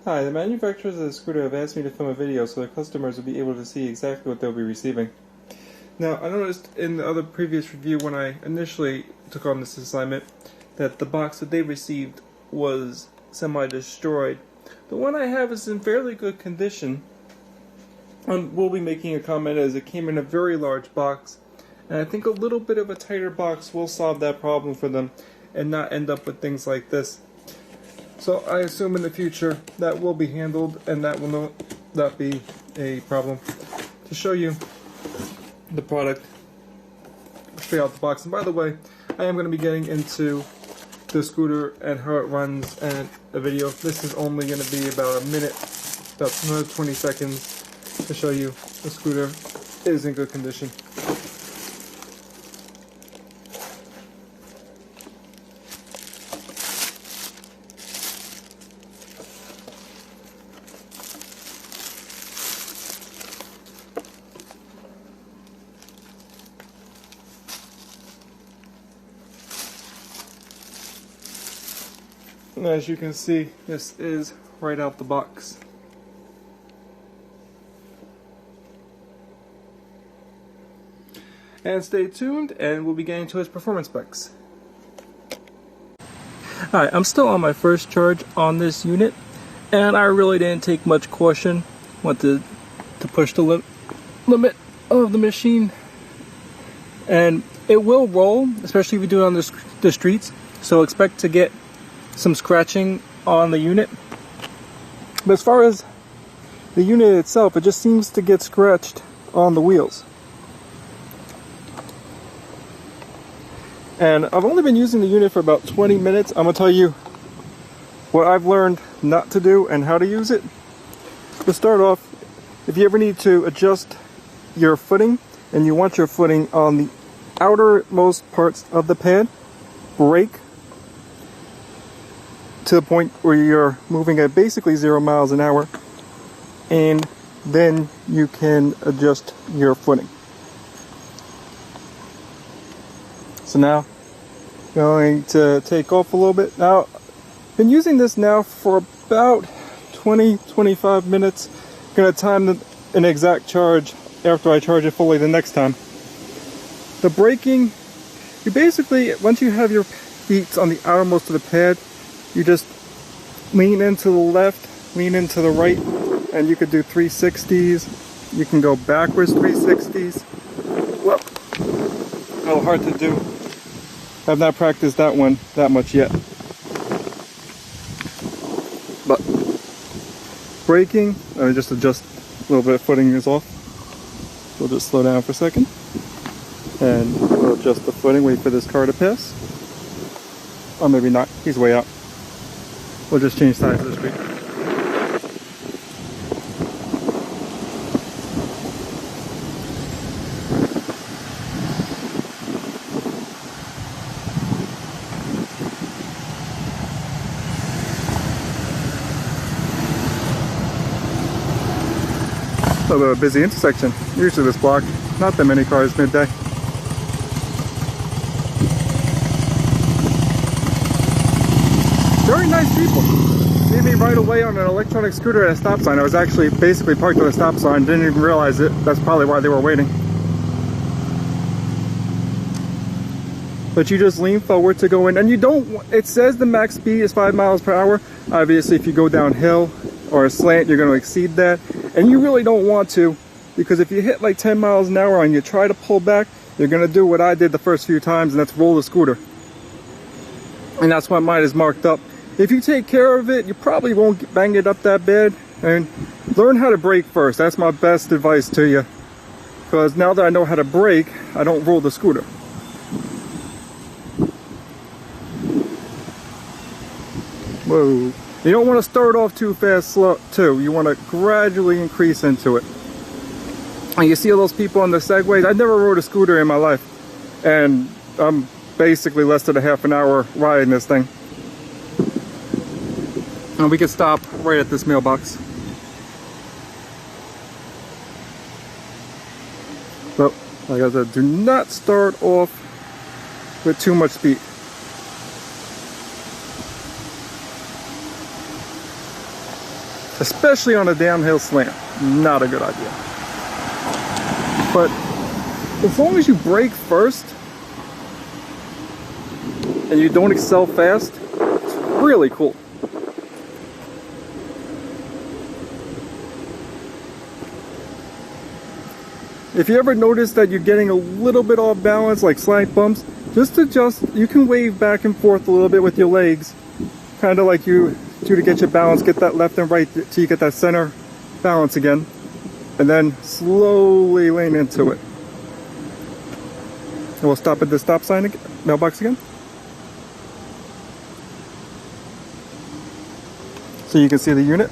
Hi, the manufacturers of the scooter have asked me to film a video so their customers will be able to see exactly what they'll be receiving. Now, I noticed in the other previous review when I initially took on this assignment that the box that they received was semi-destroyed. The one I have is in fairly good condition. We'll be making a comment as it came in a very large box, and I think a little bit of a tighter box will solve that problem for them and not end up with things like this. So I assume in the future that will be handled and that will not be a problem. To show you the product straight out the box, and by the way, I am going to be getting into the scooter and how it runs and a video. This is only going to be about a minute, about 20 seconds to show you the scooter is in good condition. And as you can see, this is right out the box. And stay tuned, and we'll be getting to its performance specs. Alright, I'm still on my first charge on this unit, and I really didn't take much caution. Want to push the limit of the machine. And it will roll, especially if you do it on the streets, so expect to get some scratching on the unit. But as far as the unit itself, it just seems to get scratched on the wheels. And I've only been using the unit for about 20 minutes. I'm going to tell you what I've learned not to do and how to use it. To start off, if you ever need to adjust your footing and you want your footing on the outermost parts of the pad, brake to the point where you're moving at basically 0 miles an hour, and then you can adjust your footing. So now, going to take off a little bit. Now, I've been using this now for about 20-25 minutes. I'm going to time an exact charge after I charge it fully the next time. The braking, you basically, once you have your feet on the outermost of the pad, you just lean into the left, lean into the right, and you could do 360s. You can go backwards 360s. Well, a little hard to do. I've not practiced that one that much yet. But braking, let me just adjust a little bit of footing is off. We'll just slow down for a second. And we'll adjust the footing, wait for this car to pass. Or maybe not, he's way out. We'll just change sides of the street. A little bit of a busy intersection. Usually this block, not that many cars midday. Very nice people. See me right away on an electronic scooter at a stop sign. I was actually basically parked at a stop sign, didn't even realize it. That's probably why they were waiting. But you just lean forward to go in, and you don't, it says the max speed is 5 miles per hour. Obviously, if you go downhill or a slant, you're going to exceed that. And you really don't want to, because if you hit like 10 miles an hour and you try to pull back, you're going to do what I did the first few times, and that's roll the scooter. And that's why mine is marked up. If you take care of it, you probably won't bang it up that bad. And learn how to brake first. That's my best advice to you. Because now that I know how to brake, I don't roll the scooter. Whoa. You don't want to start off too fast, slow, too. You want to gradually increase into it. And you see all those people on the Segways? I never rode a scooter in my life. And I'm basically less than a half an hour riding this thing. And we can stop right at this mailbox. But, like I said, do not start off with too much speed. especially on a downhill slant. Not a good idea. But as long as you brake first and you don't excel fast, it's really cool. If you ever notice that you're getting a little bit off balance, like slight bumps, just adjust. You can wave back and forth a little bit with your legs, kind of like you do to get your balance, get that left and right till you get that center balance again, and then slowly lean into it. And we'll stop at the stop sign again, mailbox again. So you can see the unit.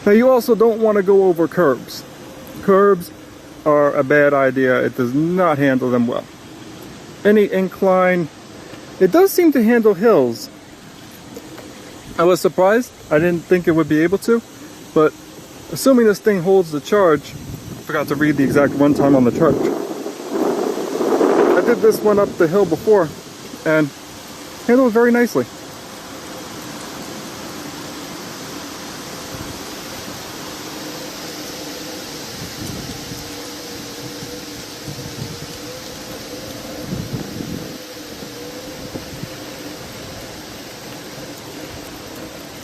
Now you also don't want to go over curbs. Curbs are a bad idea. It does not handle them well. Any incline, it does seem to handle hills. I was surprised. I didn't think it would be able to, but assuming this thing holds the charge, I forgot to read the exact runtime on the charge. I did this one up the hill before and handled it very nicely.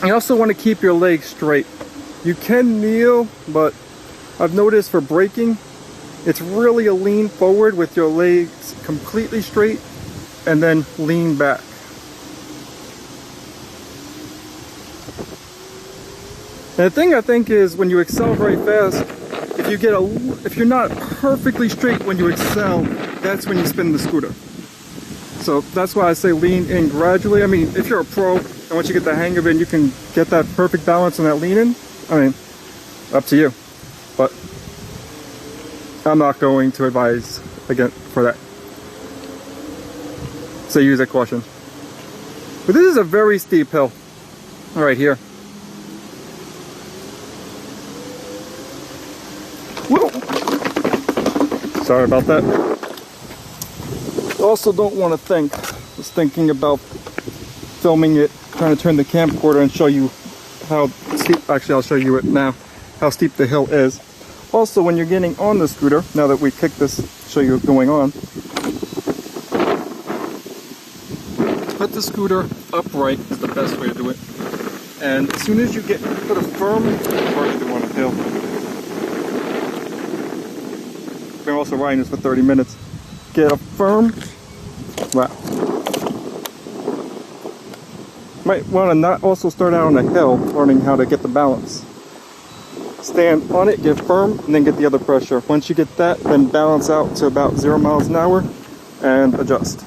You also want to keep your legs straight. You can kneel, but I've noticed for braking, it's really a lean forward with your legs completely straight and then lean back. And the thing I think is when you accelerate fast, if you're not perfectly straight when you excel, that's when you spin the scooter. So that's why I say lean in gradually. I mean, if you're a pro, and once you get the hang of it, you can get that perfect balance and that lean in. I mean, up to you. But I'm not going to advise again for that. So use a caution. But this is a very steep hill right here. Whoa! Sorry about that. Also don't want to was thinking about filming it, trying to turn the camcorder and show you how steep, actually I'll show you it now, how steep the hill is. Also, when you're getting on the scooter, now that we kicked this, show you going on, put the scooter upright is the best way to do it. And as soon as you put a firm, hard to do on a hill. We're also riding this for 30 minutes. Get a firm, wow. Might want to not also start out on a hill, learning how to get the balance. Stand on it, get firm, and then get the other pressure. Once you get that, then balance out to about 0 miles an hour and adjust.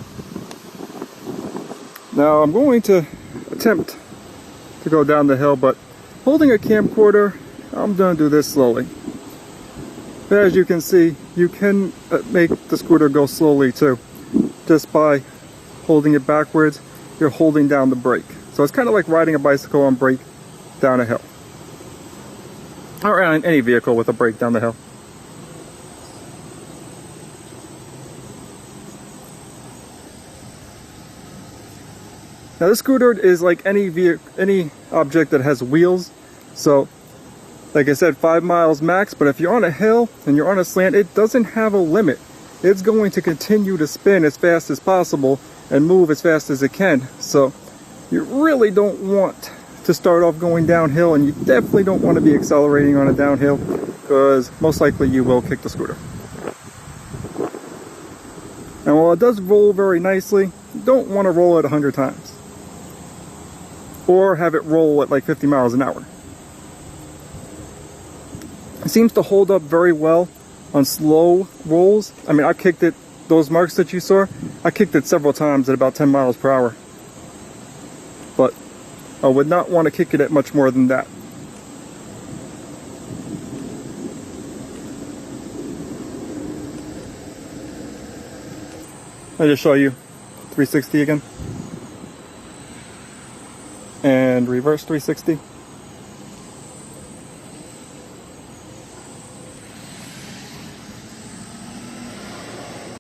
Now I'm going to attempt to go down the hill, but holding a camcorder, I'm going to do this slowly. But as you can see, you can make the scooter go slowly too. Just by holding it backwards, you're holding down the brake. So it's kind of like riding a bicycle on brake down a hill. Or on any vehicle with a brake down the hill. Now this scooter is like any object that has wheels. So, like I said, 5 miles max, but if you're on a hill and you're on a slant, it doesn't have a limit. It's going to continue to spin as fast as possible and move as fast as it can. So you really don't want to start off going downhill, and you definitely don't want to be accelerating on a downhill because most likely you will kick the scooter. And while it does roll very nicely, you don't want to roll it 100 times. Or have it roll at like 50 miles an hour. It seems to hold up very well on slow rolls. I mean, I kicked it, those marks that you saw, I kicked it several times at about 10 miles per hour. But I would not want to kick it at much more than that. I'll just show you 360 again. And reverse 360.